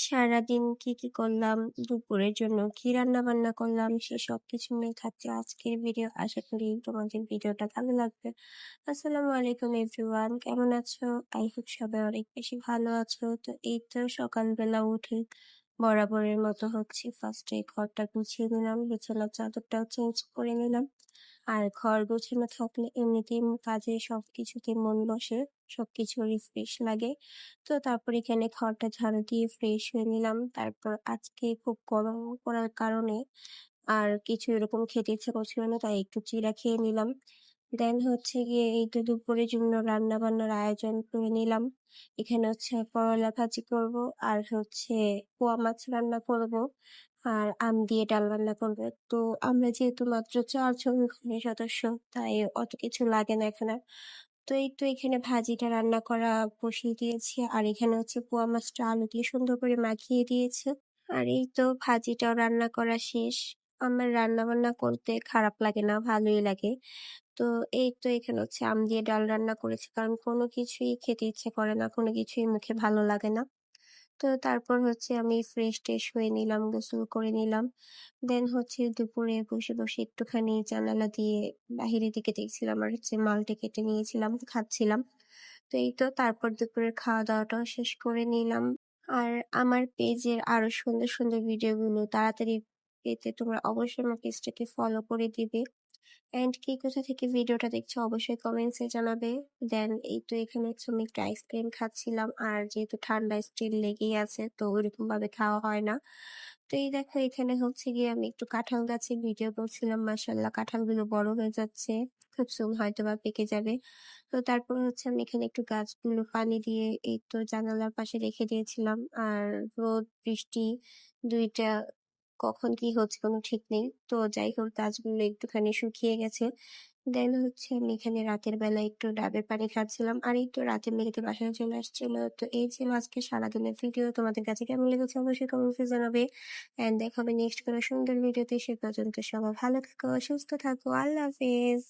সারাদিন কি করলাম, দুপুরের জন্য কি রান্না-বান্না করলাম, সেসব কিছু নিয়ে থাকছে আজকের ভিডিও। আশা করি তোমাদের ভিডিওটা ভালো লাগবে। আসসালামু আলাইকুম এভরিওয়ান, কেমন আছো? আই হোপ সবাই অনেক বেশি ভালো আছো। তো এই তো সকালবেলা উঠে বরাবরের মতো ফার্স্টে ঘরটা গুছিয়ে নিলাম, বিছানার চাদরটাও চেঞ্জ করে নিলাম। আর ঘর গোছানো থাকলে এমনিতেই কাজে সবকিছুতে মন বসে, সবকিছু রিফ্রেশ লাগে। তো তারপর এখানে ঘরটা ঝাড়ু দিয়ে ফ্রেশ হয়ে নিলাম। তারপর আজকে খুব গরম পড়ার কারণে আর কিছু এরকম খেতে ইচ্ছা করছিল না, তাই একটু চিড়া খেয়ে নিলাম। দেন গিয়ে এই তো দুপুরের জন্য রান্না বান্নার আয়োজন করে নিলাম। এখানে করলা ভাজি করব, আর পোয়া মাছ রান্না করব, আর আম দিয়ে ডাল রান্না করবে। তো আমরা যেহেতু মাত্র 4 জন ঘরের সদস্য, তাই অত কিছু লাগে না এখানে। তো এই তো এখানে ভাজিটা রান্না করা বসিয়ে দিয়েছি, আর এখানে পোয়া মাছটা আলু দিয়ে সুন্দর করে মাখিয়ে দিয়েছে। আর এই তো ভাজিটাও রান্না করা শেষ। আমার রান্না বান্না করতে খারাপ লাগে না, ভালোই লাগে। তো এই তো এখানে আম দিয়ে ডাল রান্না করেছি, কারণ কোনো কিছুই খেতে ইচ্ছে করে না, কোনো কিছুই মুখে ভালো লাগে না। তো তারপর আমি ফ্রেশ ট্রেশ হয়ে নিলাম, গোসল করে নিলাম। দেন দুপুরে বসে বসে একটুখানি জানালা দিয়ে বাহিরের দিকে দেখছিলাম, আর মালটা কেটে নিয়েছিলাম, খাচ্ছিলাম। তো এই তো তারপর দুপুরের খাওয়া দাওয়াটাও শেষ করে নিলাম। আর আমার পেজের আরো সুন্দর সুন্দর ভিডিওগুলো তাড়াতাড়ি পেতে তোমরা অবশ্যই আমার পেজটাকে ফলো করে দিবে। অ্যান্ড কে কোথা থেকে ভিডিওটা দেখছো অবশ্যই কমেন্টসে জানাবে। দেন এই তো এখানে আমি একটা আইসক্রিম খাচ্ছিলাম, আর যেহেতু ঠান্ডা স্টিল লেগেই আছে, তো ওইরকম ভাবে খাওয়া হয় না। তো এই দেখো এখানে গিয়ে আমি একটু কাঁঠাল গাছে ভিডিও করছিলাম। মাশাআল্লাহ, কাঁঠালগুলো বড় হয়ে যাচ্ছে, খুব সুন হয়তো বা পেকে যাবে। তো তারপর আমি এখানে একটু গাছগুলো পানি দিয়ে এই তো জানালার পাশে রেখে দিয়েছিলাম। আর রোদ বৃষ্টি দুইটা কখন কি হচ্ছে কোনো ঠিক নেই। তো যাই হোক, গাছগুলো একটুখানি শুকিয়ে গেছে। দেন আমি এখানে রাতের বেলা একটু ডাবের পানি খাচ্ছিলাম, আর এই তো রাতে মেয়েকে বাসায় চলে আসছিল। তো এই ছিল আজকে সারাদিনের ভিডিও। তোমাদের কাছে কেমন লেগেছে অবশ্যই কমেন্টে জানাবে। এন্ড দেখা হবে নেক্সট কোনো সুন্দর ভিডিওতে। সে পর্যন্ত সবাই ভালো থাকো, সুস্থ থাকো, আল্লাহ হাফেজ।